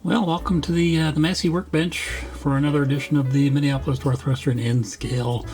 Well, welcome to the Massey Workbench for another edition of the Minneapolis Northwestern N-Scale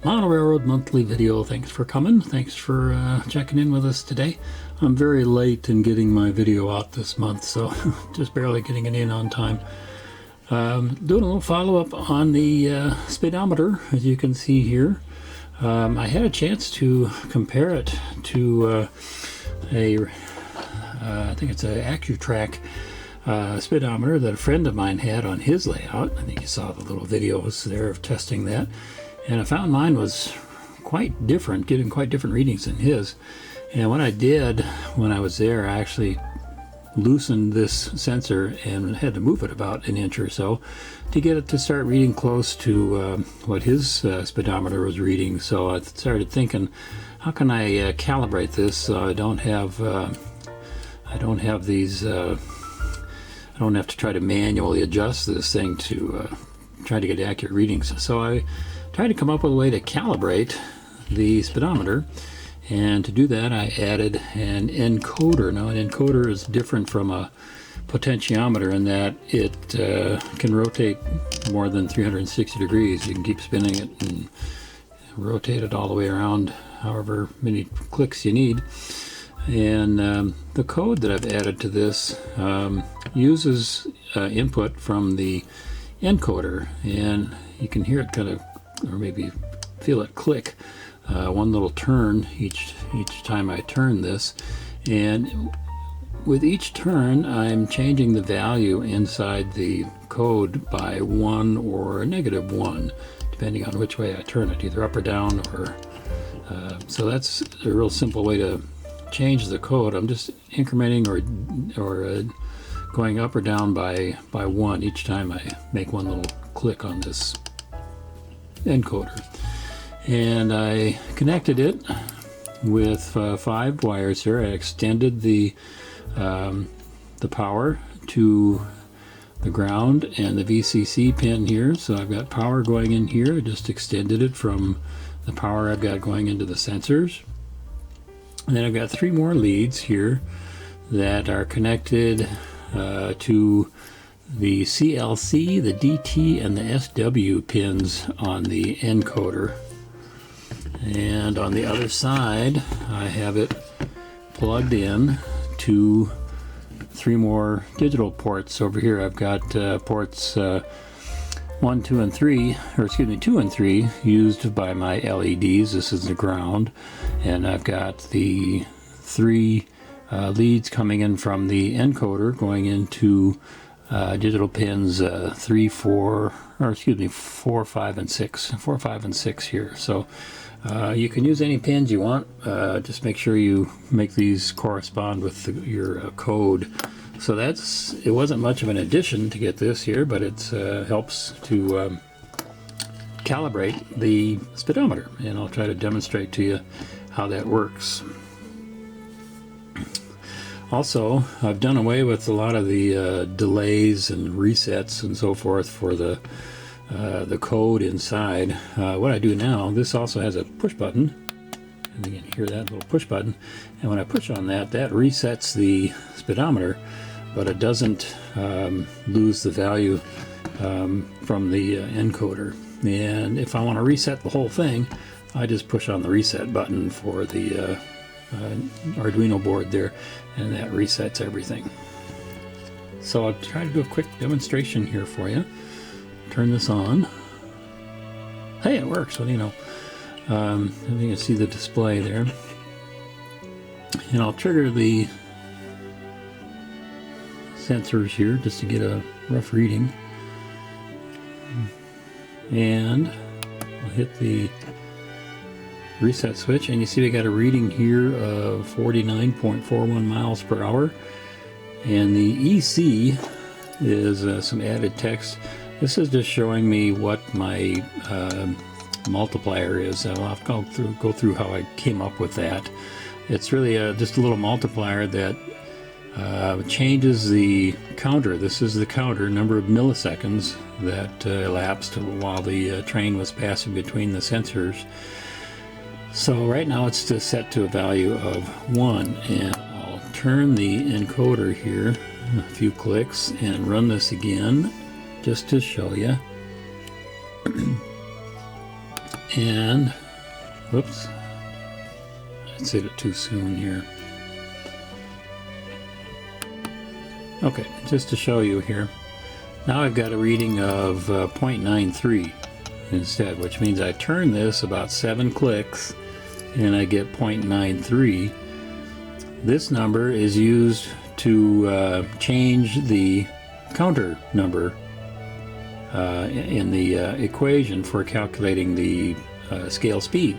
Model Railroad Monthly Video. Thanks for coming. Thanks for checking in with us today. I'm very late in getting my video out this month, so just barely getting it in on time. Doing a little follow-up on the speedometer, as you can see here. I had a chance to compare it to I think it's an AccuTrack speedometer that a friend of mine had on his layout. I think you saw the little videos there of testing that, and I found mine was quite different, getting quite different readings than his. And what I did when I was there, I actually loosened this sensor and had to move it about an inch or so to get it to start reading close to what his speedometer was reading. So I started thinking, how can I calibrate this so I don't have these I don't have to try to manually adjust this thing to try to get accurate readings. So I tried to come up with a way to calibrate the speedometer, and to do that I added an encoder. Now, an encoder is different from a potentiometer in that it can rotate more than 360 degrees. You can keep spinning it and rotate it all the way around however many clicks you need. And the code that I've added to this uses input from the encoder, and you can hear it kind of, or maybe feel it click one little turn each time I turn this. And with each turn I'm changing the value inside the code by 1 or -1, depending on which way I turn it, either up or down, or so that's a real simple way to change the code. I'm just incrementing or going up or down by 1 each time I make one little click on this encoder. And I connected it with 5 wires here. I extended the power to the ground and the VCC pin here. So I've got power going in here. I just extended it from the power I've got going into the sensors. And then I've got 3 more leads here that are connected to the CLC, the DT, and the SW pins on the encoder. And on the other side, I have it plugged in to 3 more digital ports. Over here I've got ports 1, 2, and 3, or excuse me, 2 and 3 used by my LEDs. This is the ground, and I've got the 3 leads coming in from the encoder going into digital pins 3, 4, or excuse me, 4, 5, and 6. 4, 5, and 6 here. So you can use any pins you want. Just make sure you make these correspond with your code. So it wasn't much of an addition to get this here, but it helps to calibrate the speedometer, and I'll try to demonstrate to you how that works. Also, I've done away with a lot of the delays and resets and so forth for the code inside. What I do now, this also has a push button, and you can hear that little push button, and when I push on that, that resets the speedometer, but it doesn't lose the value from the encoder. And if I want to reset the whole thing, I just push on the reset button for the Arduino board there, and that resets everything. So I'll try to do a quick demonstration here for you. Turn this on. Hey, it works. What do you know? You can see the display there. And I'll trigger the sensors here just to get a rough reading, and I'll hit the reset switch, and you see we got a reading here of 49.41 miles per hour, and the EC is some added text. This is just showing me what my multiplier is. I'll have to go through how I came up with that. It's really just a little multiplier that changes the counter. This is the counter, number of milliseconds that elapsed while the train was passing between the sensors. So right now it's set to a value of 1, and I'll turn the encoder here a few clicks and run this again just to show you. And whoops, I said it too soon here. Okay, just to show you here, now I've got a reading of 0.93 instead, which means I turn this about 7 clicks and I get 0.93. This number is used to change the counter number in the equation for calculating the scale speed.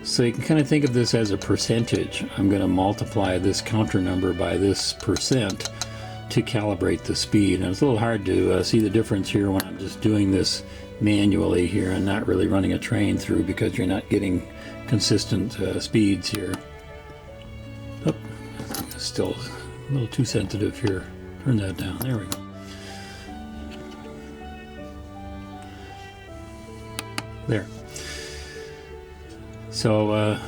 So you can kind of think of this as a percentage. I'm going to multiply this counter number by this percent to calibrate the speed. And it's a little hard to see the difference here when I'm just doing this manually here and not really running a train through, because you're not getting consistent speeds here. Oh, still a little too sensitive here. Turn that down. There we go. There. So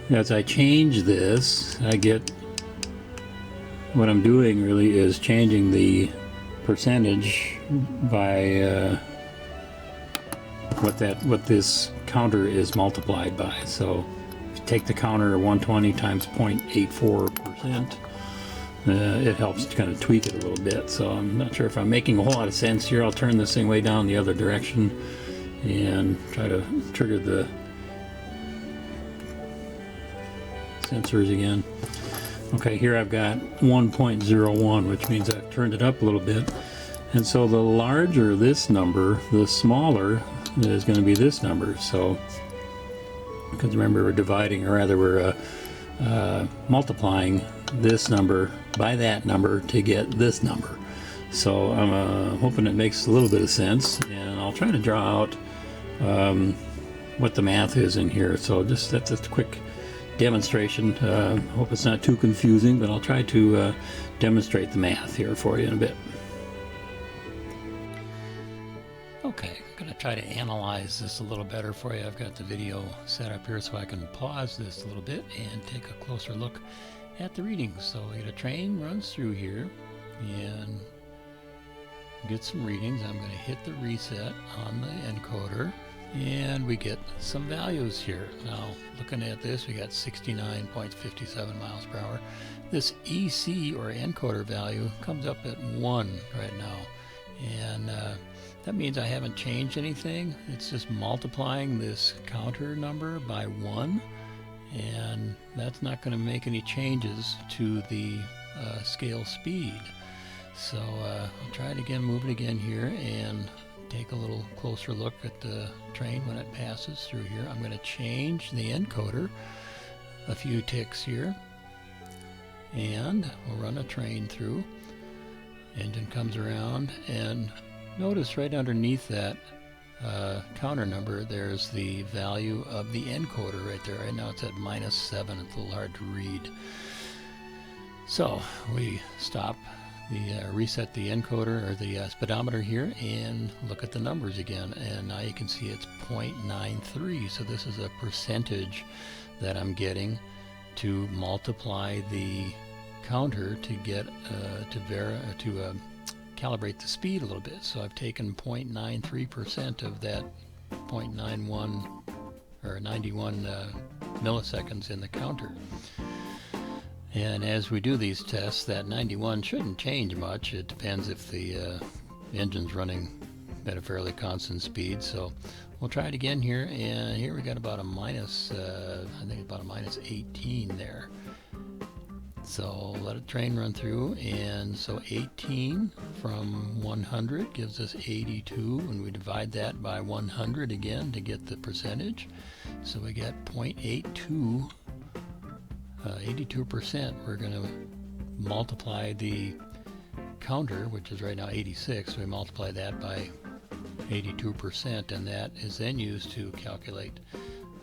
as I change this, I get, what I'm doing really is changing the percentage by what this counter is multiplied by. So if you take the counter 120 times 0.84%, it helps to kind of tweak it a little bit. So I'm not sure if I'm making a whole lot of sense here. I'll turn this thing way down the other direction and try to trigger the sensors again. Okay, here I've got 1.01, which means I've turned it up a little bit. And so the larger this number, the smaller is going to be this number. So, because remember, we're dividing, or rather we're multiplying this number by that number to get this number. So I'm hoping it makes a little bit of sense, and I'll try to draw out what the math is in here. So just that's a quick demonstration. Hope it's not too confusing, but I'll try to demonstrate the math here for you in a bit. Okay, I'm going to try to analyze this a little better for you. I've got the video set up here so I can pause this a little bit and take a closer look at the readings. So a train runs through here and get some readings. I'm going to hit the reset on the encoder, and we get some values here. Now, looking at this, we got 69.57 miles per hour. This EC, or encoder value, comes up at 1 right now. And that means I haven't changed anything. It's just multiplying this counter number by 1. And that's not going to make any changes to the scale speed. So I'll try it again, move it again here, and take a little closer look at the train when it passes through here. I'm going to change the encoder a few ticks here, and we'll run a train through. Engine comes around, and notice right underneath that counter number there's the value of the encoder right there. Right now it's at -7. It's a little hard to read. So we stop reset the encoder, or the speedometer here, and look at the numbers again, and now you can see it's 0.93. So this is a percentage that I'm getting to multiply the counter to get to calibrate the speed a little bit. So I've taken 0.93% of that 0.91 or 91 milliseconds in the counter. And as we do these tests, that 91 shouldn't change much. It depends if the engine's running at a fairly constant speed. So we'll try it again here, and here we got about a minus, I think about a -18 there. So let a train run through, and so 18 from 100 gives us 82, and we divide that by 100 again to get the percentage. So we get 0.82. 82%. We're going to multiply the counter, which is right now 86, so we multiply that by 82%, and that is then used to calculate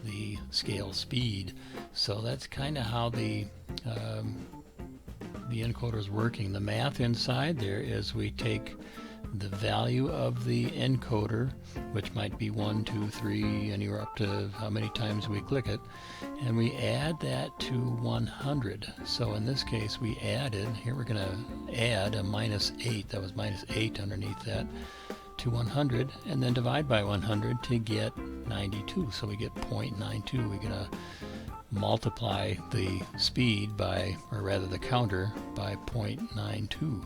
the scale speed. So that's kind of how the encoder is working. The math inside there is we take the value of the encoder, which might be 1, 2, 3, anywhere up to how many times we click it, and we add that to 100. So in this case we added, here we're going to add a -8, that was -8 underneath that, to 100, and then divide by 100 to get 92. So we get 0.92. We're going to multiply the speed by, or rather the counter, by 0.92.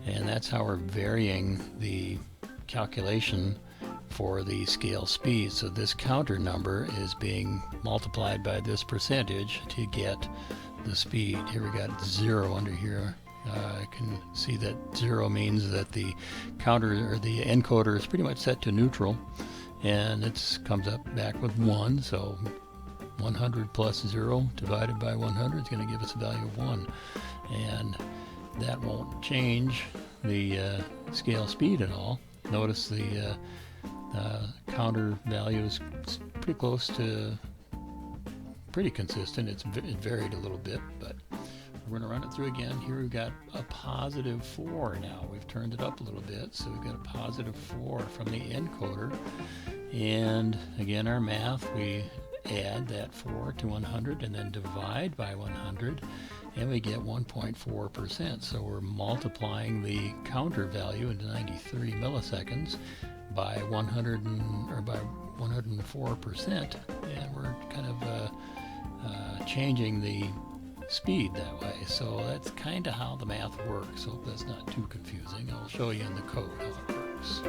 And that's how we're varying the calculation for the scale speed. So this counter number is being multiplied by this percentage to get the speed. Here we got 0 under here. I can see that 0 means that the counter, or the encoder, is pretty much set to neutral, and it comes up back with 1. So 100 plus 0 divided by 100 is going to give us a value of 1, and that won't change the scale speed at all. Notice the counter value is pretty close to, pretty consistent. It varied a little bit, but we're going to run it through again. Here we've got a +4 now. We've turned it up a little bit, so we've got a +4 from the encoder. And again, our math, we add that 4 to 100 and then divide by 100, and we get 1.4%. So we're multiplying the counter value into 93 milliseconds by 104%, and we're kind of changing the speed that way. So that's kind of how the math works. Hope that's not too confusing. I'll show you in the code how it works.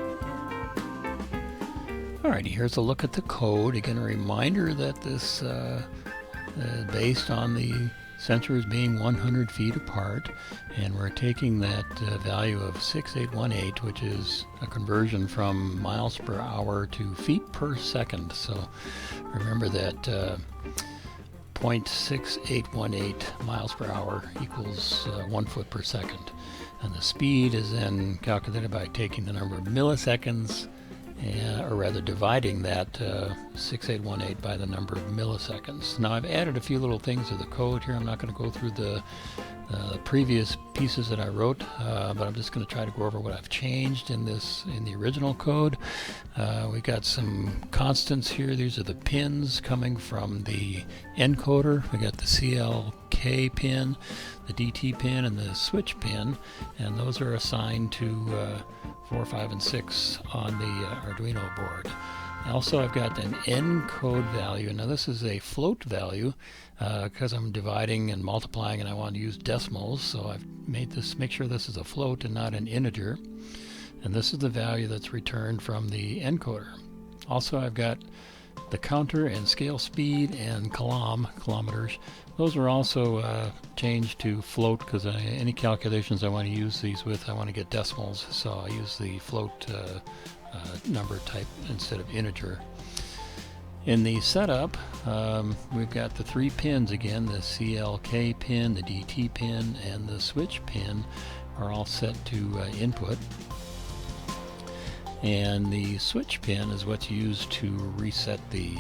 Alrighty, here's a look at the code. Again, a reminder that this is based on the sensors being 100 feet apart, and we're taking that value of 6818, which is a conversion from miles per hour to feet per second. So remember that 0.6818 miles per hour equals 1 foot per second, and the speed is then calculated by taking the number of milliseconds, or rather dividing that 6818 by the number of milliseconds. Now I've added a few little things to the code here. I'm not going to go through the previous pieces that I wrote, but I'm just going to try to go over what I've changed in the original code. We got some constants here. These are the pins coming from the encoder. We got the CLK pin, the DT pin, and the switch pin, and those are assigned to 4, 5, and 6 on the Arduino board. Also, I've got an encode value. Now this is a float value because I'm dividing and multiplying and I want to use decimals, so I've made this, make sure this is a float and not an integer. And this is the value that's returned from the encoder. Also, I've got the counter and scale speed and kilometers. Those are also changed to float because any calculations I want to use these with, I want to get decimals, so I use the float number type instead of integer. In the setup, we've got the 3 pins again. The CLK pin, the DT pin, and the switch pin are all set to input. And the switch pin is what's used to reset the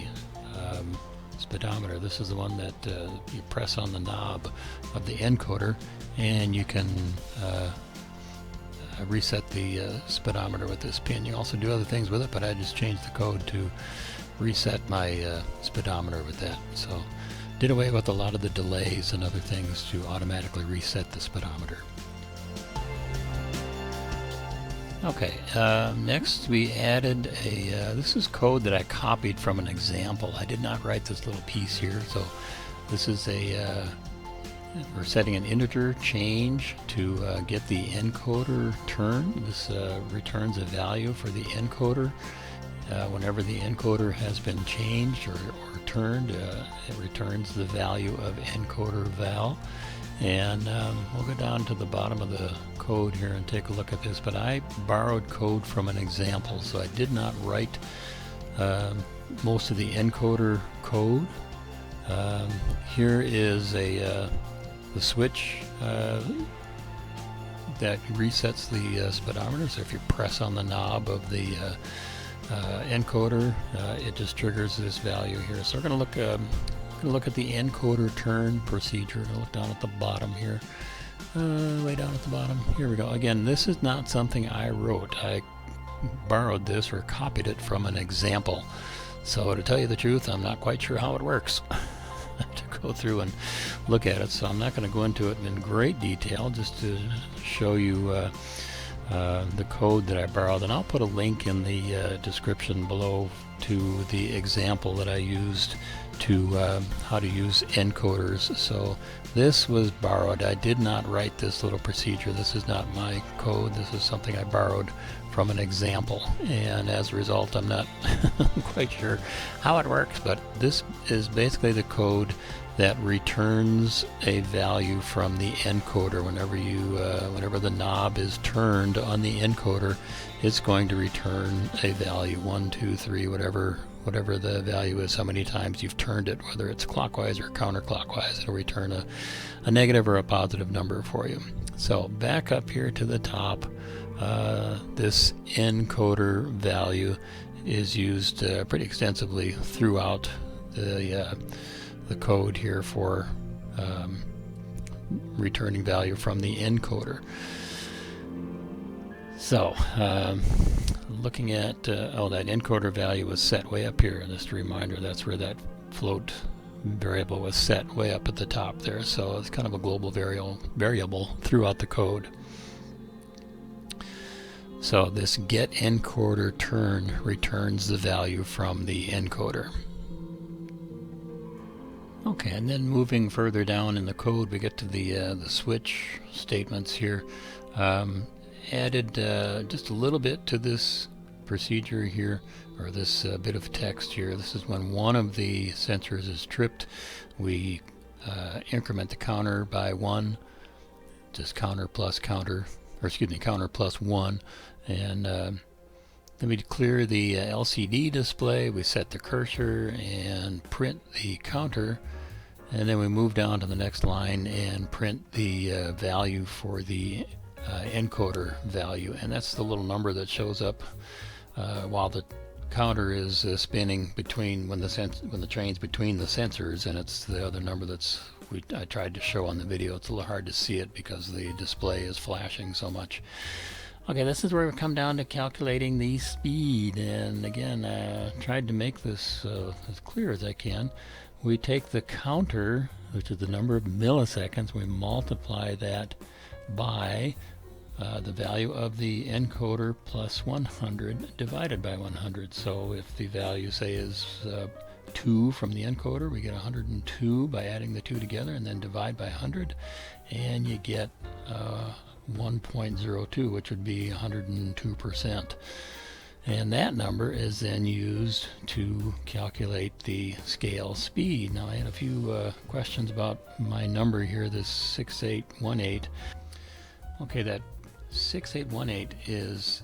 speedometer. This is the one that you press on the knob of the encoder, and you can reset the speedometer with this pin. You also do other things with it, but I just changed the code to reset my speedometer with that. So did away with a lot of the delays and other things to automatically reset the speedometer. Okay, next we added this is code that I copied from an example. I did not write this little piece here, so this is we're setting an integer change to get the encoder turn. This returns a value for the encoder. Whenever the encoder has been changed or turned, it returns the value of encoder val. And we'll go down to the bottom of the code here and take a look at this, but I borrowed code from an example, so I did not write most of the encoder code. Here is the switch that resets the speedometer. So if you press on the knob of the encoder, it just triggers this value here. So we're going to look at the encoder turn procedure. I'll look down at the bottom here. way down at the bottom. Here we go. Again, this is not something I wrote. I borrowed this or copied it from an example. So to tell you the truth, I'm not quite sure how it works. I have to go through and look at it, so I'm not going to go into it in great detail, just to show you the code that I borrowed. And I'll put a link in the description below to the example that I used to how to use encoders. So this was borrowed. I did not write this little procedure. This is not my code. This is something I borrowed from an example, and as a result I'm not quite sure how it works, but this is basically the code that returns a value from the encoder. Whenever the knob is turned on the encoder, it's going to return a value, 1, 2, 3, whatever the value is, how many times you've turned it, whether it's clockwise or counterclockwise. It'll return a negative or a positive number for you. So back up here to the top, this encoder value is used pretty extensively throughout the code here for returning value from the encoder. So looking at that encoder value was set way up here. Just a reminder, that's where that float variable was set, way up at the top there. So it's kind of a global variable throughout the code. So this get encoder turn returns the value from the encoder. Okay, and then moving further down in the code, we get to the switch statements here. Added just a little bit to this procedure here, or this bit of text here. This is when one of the sensors is tripped. We increment the counter by 1, just counter plus 1, and then we clear the LCD display. We set the cursor and print the counter, and then we move down to the next line and print the value for the encoder value, and that's the little number that shows up while the counter is spinning between when the train's between the sensors, and it's the other number I tried to show on the video. It's a little hard to see it because the display is flashing so much. Okay, this is where we come down to calculating the speed, and again, tried to make this as clear as I can. We take the counter, which is the number of milliseconds, we multiply that by the value of the encoder plus 100 divided by 100. So if the value, say, is 2 from the encoder, we get 102 by adding the 2 together, and then divide by 100, and you get 1.02, which would be 102%. And that number is then used to calculate the scale speed. Now I had a few questions about my number here, this 6818. Okay, that 6818 is,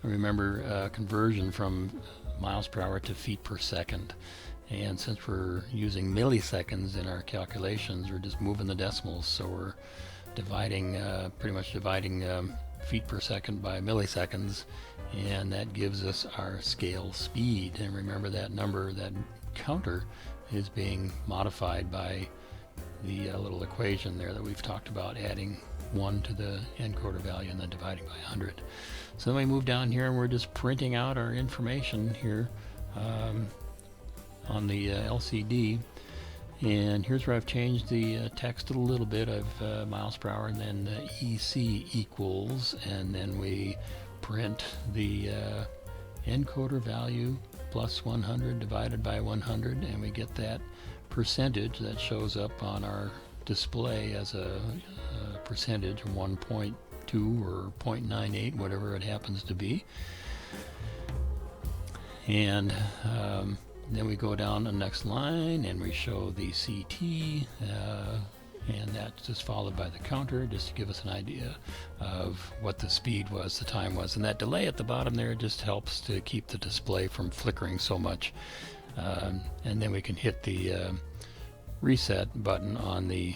remember, conversion from miles per hour to feet per second. And since we're using milliseconds in our calculations, we're just moving the decimals, so we're pretty much dividing feet per second by milliseconds, and that gives us our scale speed. And remember, that number, that counter, is being modified by the little equation there that we've talked about, adding 1 to the encoder value and then dividing by 100. So then we move down here and we're just printing out our information here on the LCD. And here's where I've changed the text a little bit. I've miles per hour and then EC equals, and then we print the encoder value plus 100 divided by 100, and we get that percentage that shows up on our display as a percentage, 1.2 or 0.98, whatever it happens to be. And then we go down the next line and we show the CT, and that's just followed by the counter, just to give us an idea of what the speed was, the time was. And that delay at the bottom there just helps to keep the display from flickering so much. And then we can hit the reset button on the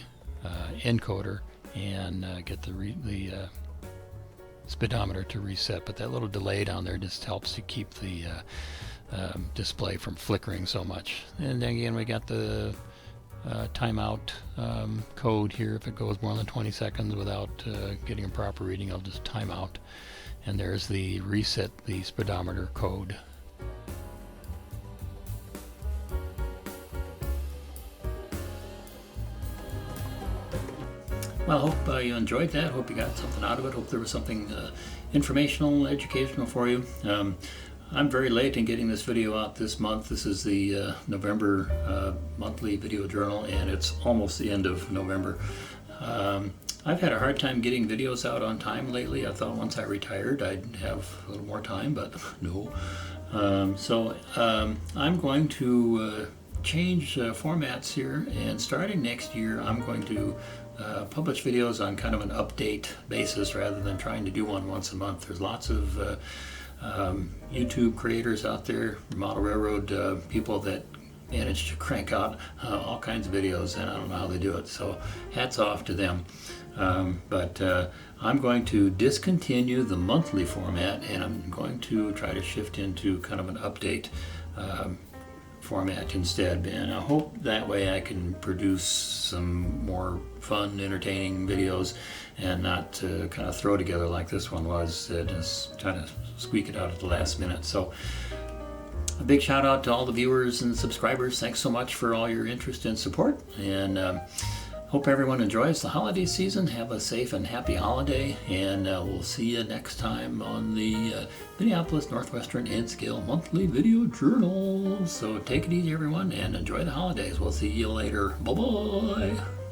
encoder and get the speedometer to reset. But that little delay down there just helps to keep the display from flickering so much. And then again, we got the timeout code here. If it goes more than 20 seconds without getting a proper reading, I'll just time out. And there's the reset the speedometer code. Well, I hope you enjoyed that. Hope you got something out of it. Hope there was something informational, educational for you. I'm very late in getting this video out this month. This is the November monthly video journal, and it's almost the end of November. I've had a hard time getting videos out on time lately. I thought once I retired I'd have a little more time, but no. I'm going to change formats here, and starting next year I'm going to publish videos on kind of an update basis rather than trying to do one once a month. There's lots of YouTube creators out there, model railroad people that manage to crank out all kinds of videos, and I don't know how they do it, so hats off to them. But I'm going to discontinue the monthly format, and I'm going to try to shift into kind of an update format instead, and I hope that way I can produce some more fun, entertaining videos and not kind of throw together like this one was, just trying to squeak it out at the last minute. So a big shout out to all the viewers and subscribers. Thanks so much for all your interest and support, and hope everyone enjoys the holiday season. Have a safe and happy holiday, and we'll see you next time on the Minneapolis Northwestern N-Scale Monthly Video Journal. So take it easy, everyone, and enjoy the holidays. We'll see you later. Bye-bye.